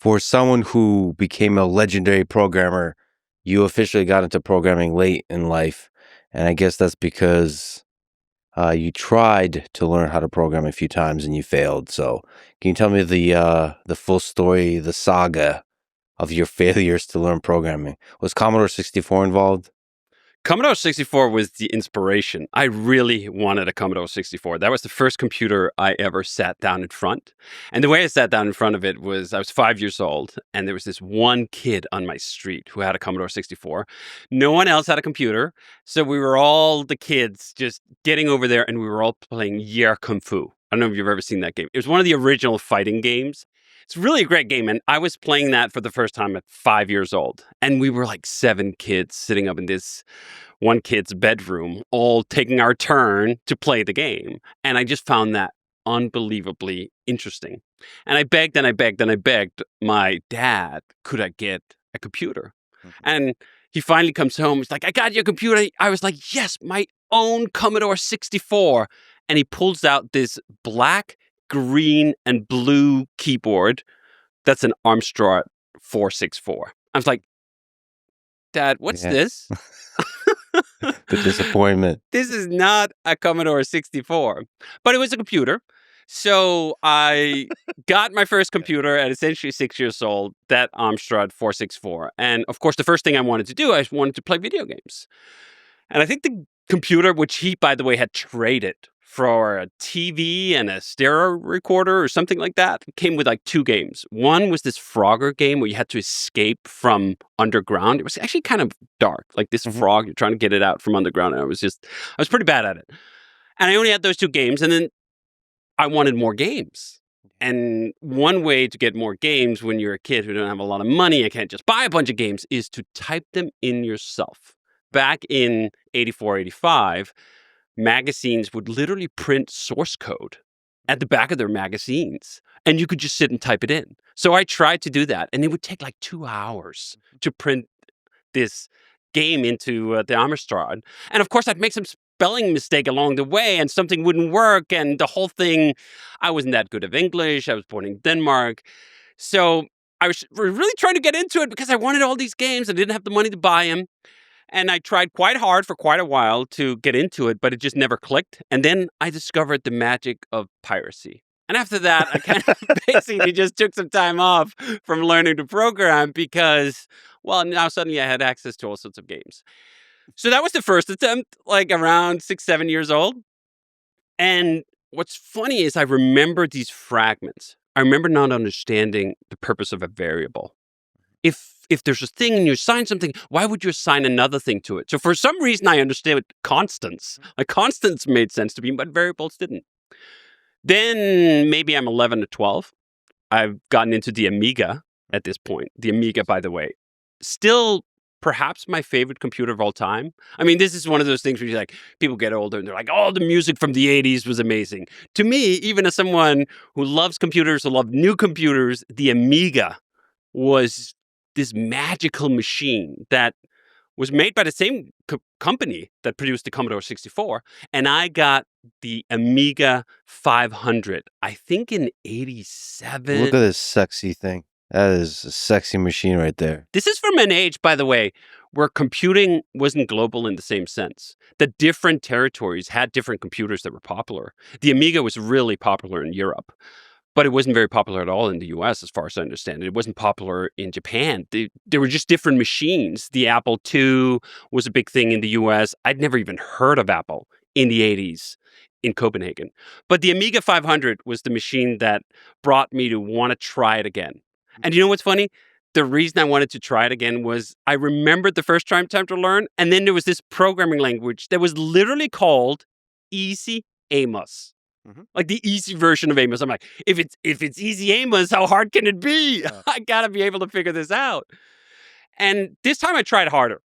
For someone who became a legendary programmer, you officially got into programming late in life. And I guess that's because you tried to learn how to program a few times and you failed. So can you tell me the full story, the saga of your failures to learn programming? Was Commodore 64 involved? Commodore 64 was the inspiration. I really wanted a Commodore 64. That was the first computer I ever sat down in front. And the way I sat down in front of it was I was 5 years old, and there was this one kid on my street who had a Commodore 64. No one else had a computer. So we were all the kids just getting over there, and we were all playing Yer Kung Fu. I don't know if you've ever seen that game. It was one of the original fighting games. It's really a great game, and I was playing that for the first time at 5 years old. And we were like 7 kids sitting up in this one kid's bedroom, all taking our turn to play the game. And I just found that unbelievably interesting. And I begged and I begged and I begged my dad, could I get a computer? And he finally comes home. He's like, I got your computer. I was like, yes, my own Commodore 64. And he pulls out this black, green, and blue keyboard. That's an Amstrad 464. I was like, Dad, what's this? The disappointment. This is not a Commodore 64, but it was a computer. So I got my first computer at essentially 6 years old, that Amstrad 464. And of course, the first thing I wanted to do, I wanted to play video games. And I think the computer, which he, by the way, had traded for a TV and a stereo recorder or something like that, came with like 2 games. One was this Frogger game where you had to escape from underground. It was actually kind of dark, like this frog, you're trying to get it out from underground. And I was pretty bad at it. And I only had those 2 games. And then I wanted more games. And one way to get more games when you're a kid who don't have a lot of money, I can't just buy a bunch of games, is to type them in yourself. Back in 84, 85, magazines would literally print source code at the back of their magazines, and you could just sit and type it in. So I tried to do that, and it would take like 2 hours to print this game into the Amstrad. And of course, I'd make some spelling mistake along the way, and something wouldn't work, and the whole thing, I wasn't that good at English. I was born in Denmark. So I was really trying to get into it because I wanted all these games. I didn't have the money to buy them. And I tried quite hard for quite a while to get into it, but it just never clicked. And then I discovered the magic of piracy. And after that, I kind of basically just took some time off from learning to program because, well, now suddenly I had access to all sorts of games. So that was the first attempt, like around 6, 7 years old. And what's funny is I remember these fragments. I remember not understanding the purpose of a variable. If there's a thing and you assign something, why would you assign another thing to it? So for some reason, I understood constants. Like constants made sense to me, but variables didn't. Then maybe I'm 11 or 12. I've gotten into the Amiga at this point. The Amiga, by the way, still perhaps my favorite computer of all time. I mean, this is one of those things where you're like, people get older and they're like, oh, the music from the 80s was amazing. To me, even as someone who loves computers, who loves new computers, the Amiga was this magical machine that was made by the same company that produced the Commodore 64. And I got the Amiga 500, I think in 87. Look at this sexy thing. That is a sexy machine right there. This is from an age, by the way, where computing wasn't global in the same sense. The different territories had different computers that were popular. The Amiga was really popular in Europe. But it wasn't very popular at all in the US, as far as I understand it. It wasn't popular in Japan. There were just different machines. The Apple II was a big thing in the US. I'd never even heard of Apple in the 80s in Copenhagen. But the Amiga 500 was the machine that brought me to want to try it again. And you know what's funny? The reason I wanted to try it again was I remembered the first time to learn, and then there was this programming language that was literally called Easy Amos. Like the easy version of Amos. I'm like, if it's easy Amos, how hard can it be? I gotta be able to figure this out. And this time I tried harder.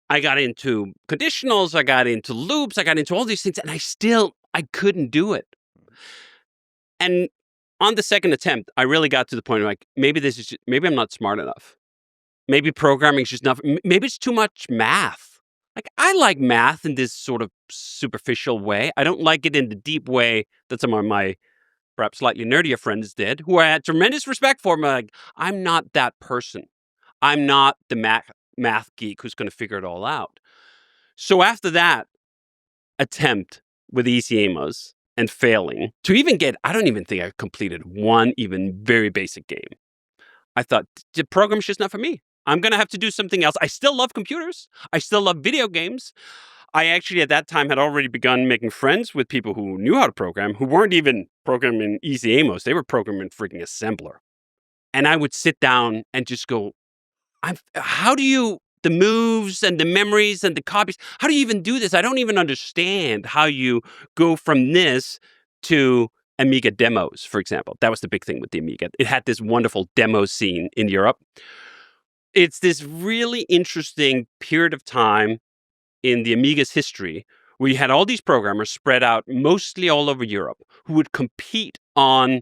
I got into conditionals, I got into loops, I got into all these things, and I couldn't do it. And on the second attempt, I really got to the point of like, maybe I'm not smart enough. Maybe programming is just not, maybe it's too much math. Like, I like math in this sort of superficial way. I don't like it in the deep way that some of my perhaps slightly nerdier friends did, who I had tremendous respect for. I'm not that person. I'm not the math geek who's going to figure it all out. So after that attempt with ECMOs and failing to even I don't even think I completed one even very basic game. I thought, the program's just not for me. I'm going to have to do something else. I still love computers. I still love video games. I actually, at that time, had already begun making friends with people who knew how to program, who weren't even programming ECMOs. They were programming freaking assembler. And I would sit down and just go, the moves and the memories and the copies, how do you even do this? I don't even understand how you go from this to Amiga demos, for example. That was the big thing with the Amiga. It had this wonderful demo scene in Europe. It's this really interesting period of time in the Amiga's history where you had all these programmers spread out mostly all over Europe who would compete on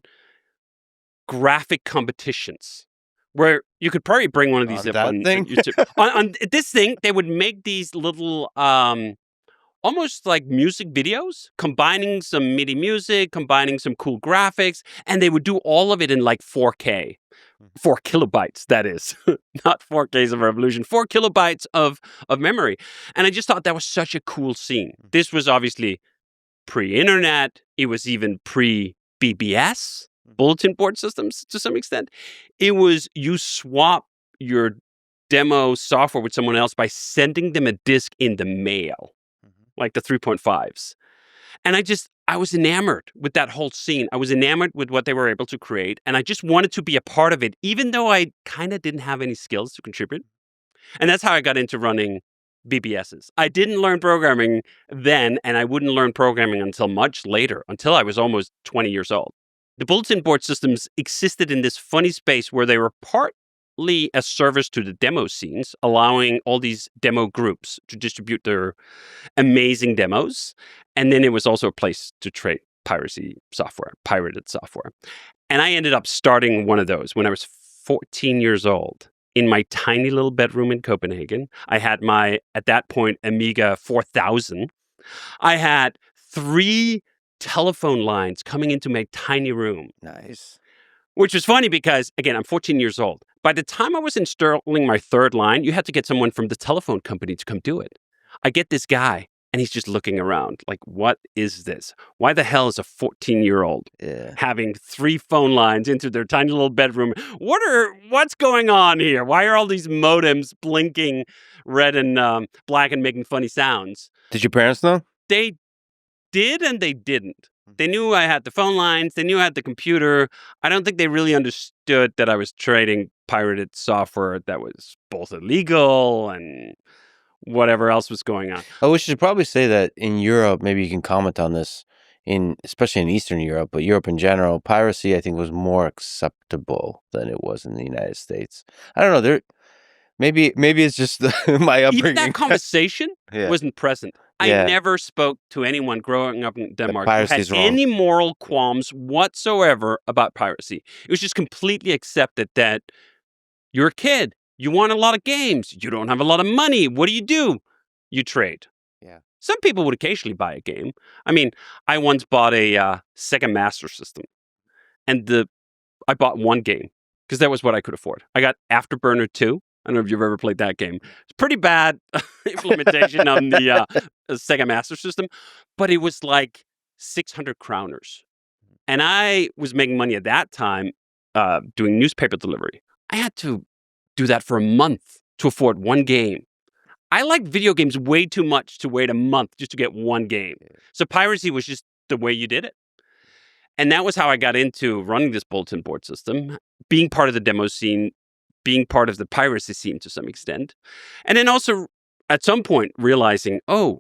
graphic competitions where you could probably bring one of these up on YouTube. on this thing, they would make these little almost like music videos, combining some MIDI music, combining some cool graphics, and they would do all of it in like 4K. 4 kilobytes, that is. Not 4Ks of revolution, 4 kilobytes of memory. And I just thought that was such a cool scene. This was obviously pre-internet. It was even pre-BBS, bulletin board systems to some extent. It was you swap your demo software with someone else by sending them a disk in the mail, like the 3.5s. And I was enamored with that whole scene. I was enamored with what they were able to create. And I just wanted to be a part of it, even though I kind of didn't have any skills to contribute. And that's how I got into running BBSs. I didn't learn programming then, and I wouldn't learn programming until much later, until I was almost 20 years old. The bulletin board systems existed in this funny space where they were partly a service to the demo scenes, allowing all these demo groups to distribute their amazing demos. And then it was also a place to trade pirated software. And I ended up starting one of those when I was 14 years old in my tiny little bedroom in Copenhagen. I had my, at that point, Amiga 4000. I had 3 telephone lines coming into my tiny room. Nice. Which was funny because, again, I'm 14 years old. By the time I was installing my 3rd line, you had to get someone from the telephone company to come do it. I get this guy, and he's just looking around like, what is this? Why the hell is a 14-year-old having 3 phone lines into their tiny little bedroom? What's going on here? Why are all these modems blinking red and black and making funny sounds? Did your parents know? They did and they didn't. They knew I had the phone lines. They knew I had the computer. I don't think they really understood that I was trading pirated software that was both illegal and whatever else was going on. Oh, we should probably say that in Europe, maybe you can comment on this, especially in Eastern Europe, but Europe in general, piracy, I think, was more acceptable than it was in the United States. I don't know. Maybe it's just my upbringing. Even that conversation wasn't present. I never spoke to anyone growing up in Denmark who had any moral qualms whatsoever about piracy. It was just completely accepted that you're a kid. You want a lot of games. You don't have a lot of money. What do? You trade. Yeah. Some people would occasionally buy a game. I mean, I once bought a Sega Master System, and I bought one game because that was what I could afford. I got Afterburner 2. I don't know if you've ever played that game. It's pretty bad implementation on the Sega Master System, but it was like 600 kroners. And I was making money at that time doing newspaper delivery. I had to do that for a month to afford one game. I liked video games way too much to wait a month just to get one game. So piracy was just the way you did it. And that was how I got into running this bulletin board system, being part of the demo scene, being part of the piracy scene to some extent. And then also at some point realizing, you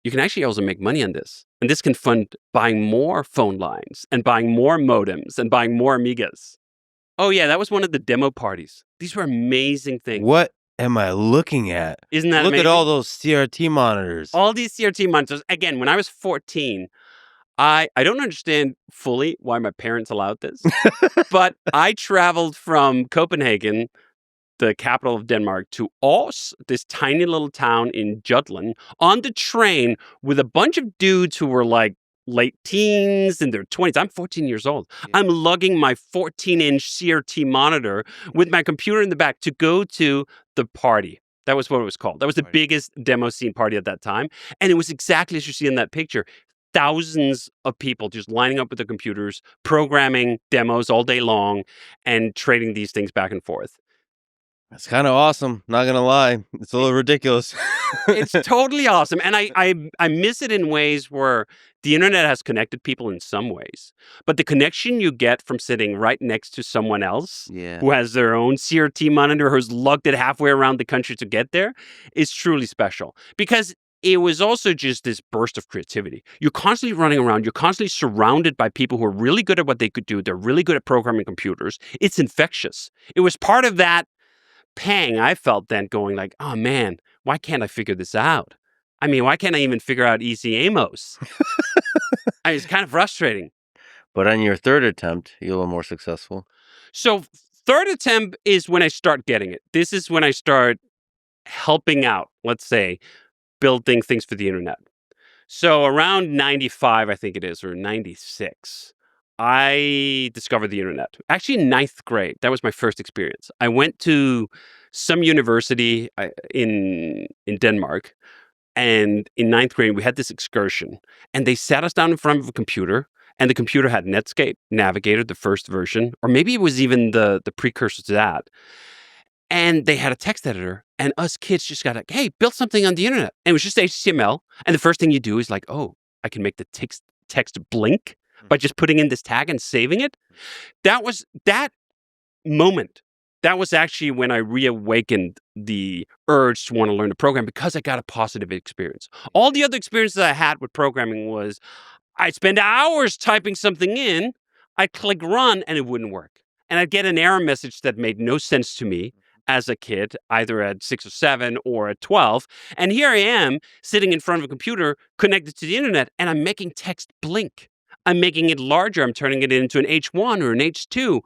can actually also make money on this. And this can fund buying more phone lines and buying more modems and buying more Amigas. Oh yeah, that was one of the demo parties. These were amazing things. What am I looking at? Isn't that Look amazing? at all those CRT monitors. All these CRT monitors. Again, when I was 14, I don't understand fully why my parents allowed this, but I traveled from Copenhagen, the capital of Denmark, to Aarhus, this tiny little town in Jutland, on the train with a bunch of dudes who were like late teens, in their 20s. I'm 14 years old. Yeah. I'm lugging my 14-inch CRT monitor with my computer in the back to go to the party. That was what it was called. That was the Right. biggest demo scene party at that time. And it was exactly as you see in that picture. Thousands of people just lining up with their computers, programming demos all day long, and trading these things back and forth. That's kind of awesome. Not gonna lie, it's a little ridiculous. It's totally awesome. And I miss it in ways where the internet has connected people in some ways. But the connection you get from sitting right next to someone else Yeah. who has their own CRT monitor, who's lugged it halfway around the country to get there, is truly special. Because it was also just this burst of creativity. You're constantly running around. You're constantly surrounded by people who are really good at what they could do. They're really good at programming computers. It's infectious. It was part of that pang I felt then going like, oh man, why can't I figure this out? I mean, why can't I even figure out Easy Amos? It's kind of frustrating. But on your third attempt, you're a little more successful. So third attempt is when I start getting it. This is when I start helping out, let's say, building things for the internet. So around 95, I think it is, or 96, I discovered the internet. Actually, in ninth grade, that was my first experience. I went to some university in Denmark, and in ninth grade, we had this excursion, and they sat us down in front of a computer, and the computer had Netscape Navigator, the first version, or maybe it was even the precursor to that. And they had a text editor, and us kids just got like, hey, build something on the internet. And it was just HTML. And the first thing you do is like, oh, I can make the text blink by just putting in this tag and saving it. That was that moment. That was actually when I reawakened the urge to want to learn to program because I got a positive experience. All the other experiences I had with programming was I'd spend hours typing something in, I'd click run, and it wouldn't work. And I'd get an error message that made no sense to me as a kid, either at 6 or 7 or at 12. And here I am sitting in front of a computer connected to the internet, and I'm making text blink. I'm making it larger. I'm turning it into an H1 or an H2.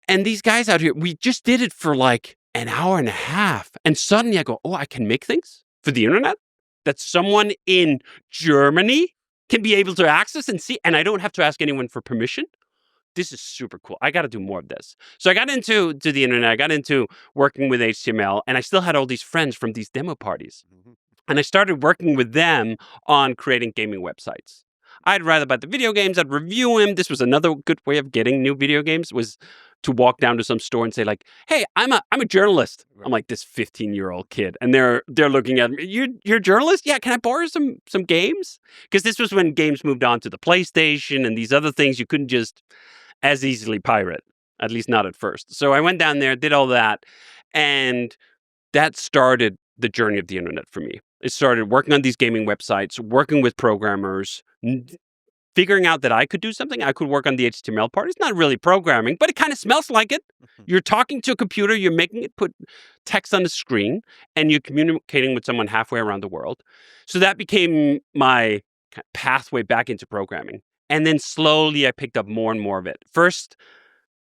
And these guys out here, we just did it for like an hour and a half. And suddenly I go, oh, I can make things for the internet that someone in Germany can be able to access and see. And I don't have to ask anyone for permission. This is super cool. I got to do more of this. So I got into the internet. I got into working with HTML, and I still had all these friends from these demo parties. And I started working with them on creating gaming websites. I'd write about the video games. I'd review them. This was another good way of getting new video games was to walk down to some store and say like, "Hey, I'm a journalist." Right. I'm like this 15-year-old kid, and they're looking at me. You're a journalist? Yeah. Can I borrow some games? Because this was when games moved on to the PlayStation and these other things you couldn't just as easily pirate, at least not at first. So I went down there, did all that, and that started the journey of the internet for me. It started working on these gaming websites, working with programmers, figuring out that I could do something. I could work on the HTML part. It's not really programming, but it kind of smells like it. You're talking to a computer, you're making it put text on the screen, and you're communicating with someone halfway around the world. So that became my pathway back into programming. And then slowly I picked up more and more of it. First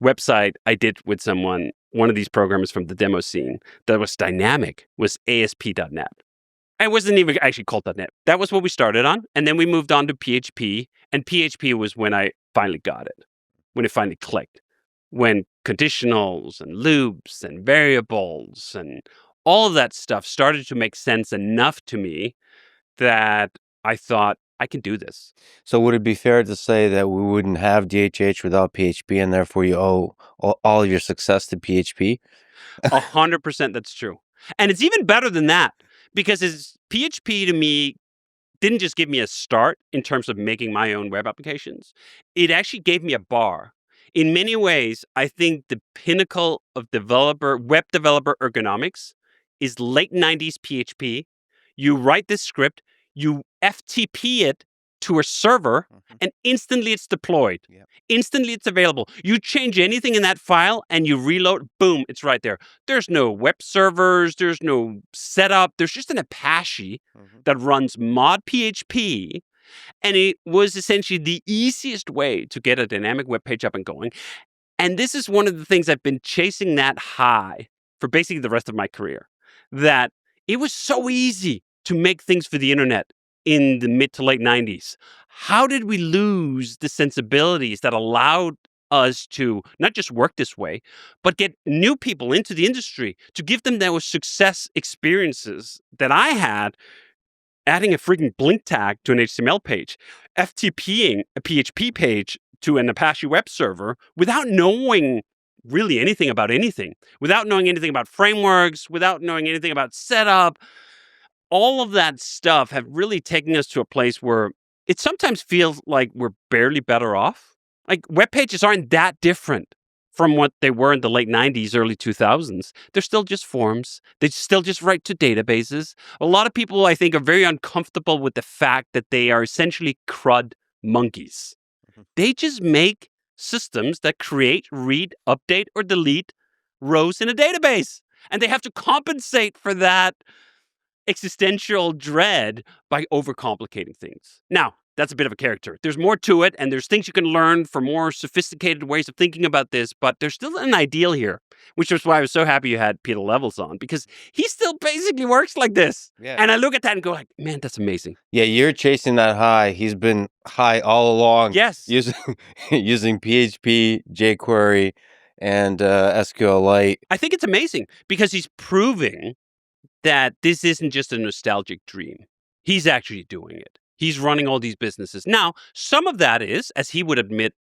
website I did with someone, one of these programmers from the demo scene that was dynamic, was ASP.NET. It wasn't even actually called .NET. That was what we started on. And then we moved on to PHP. And PHP was when I finally got it, when it finally clicked. When conditionals and loops and variables and all of that stuff started to make sense enough to me that I thought, I can do this. So would it be fair to say that we wouldn't have DHH without PHP, and therefore you owe all of your success to PHP? 100% that's true. And it's even better than that, because PHP to me didn't just give me a start in terms of making my own web applications. It actually gave me a bar. In many ways, I think the pinnacle of web developer ergonomics is late 90s PHP. You write this script, you FTP it to a server, and instantly it's deployed. Yep. Instantly it's available. You change anything in that file and you reload, boom, it's right there. There's no web servers, there's no setup. There's just an Apache that runs mod PHP. And it was essentially the easiest way to get a dynamic web page up and going. And this is one of the things I've been chasing that high for basically the rest of my career, that it was so easy to make things for the internet in the mid to late 90s? How did we lose the sensibilities that allowed us to not just work this way, but get new people into the industry to give them those success experiences that I had adding a freaking blink tag to an HTML page, FTPing a PHP page to an Apache web server without knowing really anything about anything, without knowing anything about frameworks, without knowing anything about setup. All of that stuff have really taken us to a place where it sometimes feels like we're barely better off. Like web pages aren't that different from what they were in the late 90s, early 2000s. They're still just forms. They still just write to databases. A lot of people, I think, are very uncomfortable with the fact that they are essentially CRUD monkeys. They just make systems that create, read, update, or delete rows in a database. And they have to compensate for that existential dread by overcomplicating things. Now, that's a bit of a character. There's more to it, and there's things you can learn for more sophisticated ways of thinking about this, but there's still an ideal here, which is why I was so happy you had Peter Levels on, because he still basically works like this. Yeah. And I look at that and go like, man, that's amazing. Yeah, you're chasing that high. He's been high all along. Yes. Using PHP, jQuery, and SQLite. I think it's amazing because he's proving that this isn't just a nostalgic dream. He's actually doing it. He's running all these businesses. Now, some of that is, as he would admit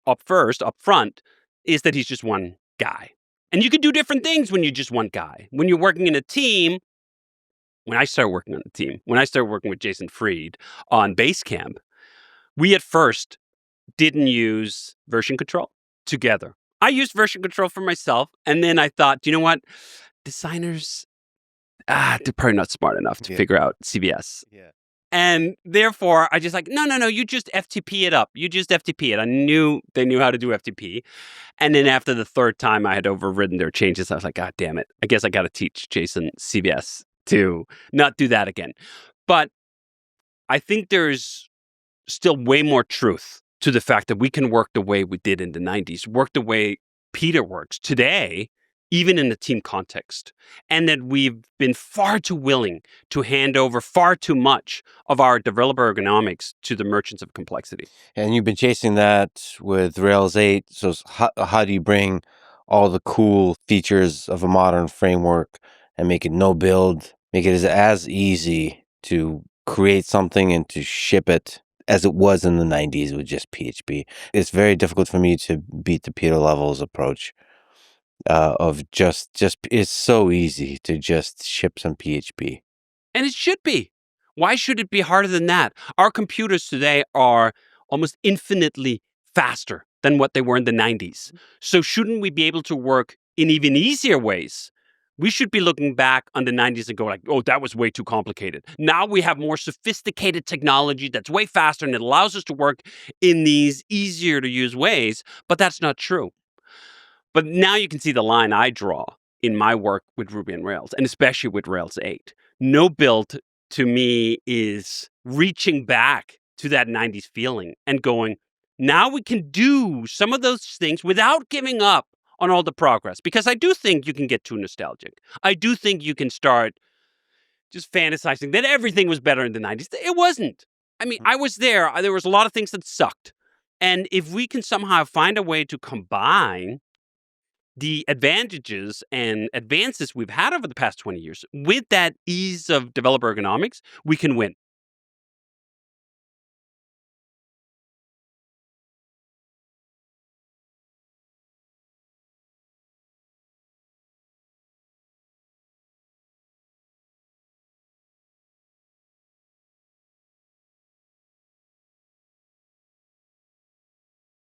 up front, is that he's just one guy. And you can do different things when you're just one guy. When you're working in a team, when I started working on a team, when I started working with Jason Fried on Basecamp, we at first didn't use version control together. I used version control for myself, and then I thought, you know what? Designers, they're probably not smart enough to figure out CVS. Yeah. And therefore, I just like, no, you just FTP it up. You just FTP it. I knew they knew how to do FTP. And then after the third time I had overridden their changes, I was like, God damn it. I guess I got to teach Jason CVS to not do that again. But I think there's still way more truth to the fact that we can work the way we did in the 90s, work the way Peter works today, even in the team context, and that we've been far too willing to hand over far too much of our developer ergonomics to the merchants of complexity. And you've been chasing that with Rails 8. So how do you bring all the cool features of a modern framework and make it no build, make it as easy to create something and to ship it as it was in the 90s with just PHP? It's very difficult for me to beat the Peter Levels approach. Of just it's so easy to just ship some PHP. And it should be. Why should it be harder than that? Our computers today are almost infinitely faster than what they were in the 90s. So shouldn't we be able to work in even easier ways? We should be looking back on the 90s and go like, oh, that was way too complicated. Now we have more sophisticated technology that's way faster and it allows us to work in these easier to use ways, but that's not true. But now you can see the line I draw in my work with Ruby on Rails, and especially with Rails 8. No build, to me, is reaching back to that 90s feeling and going, now we can do some of those things without giving up on all the progress. Because I do think you can get too nostalgic. I do think you can start just fantasizing that everything was better in the 90s. It wasn't. I mean, I was there. There was a lot of things that sucked. And if we can somehow find a way to combine the advantages and advances we've had over the past 20 years with that ease of developer ergonomics, we can win.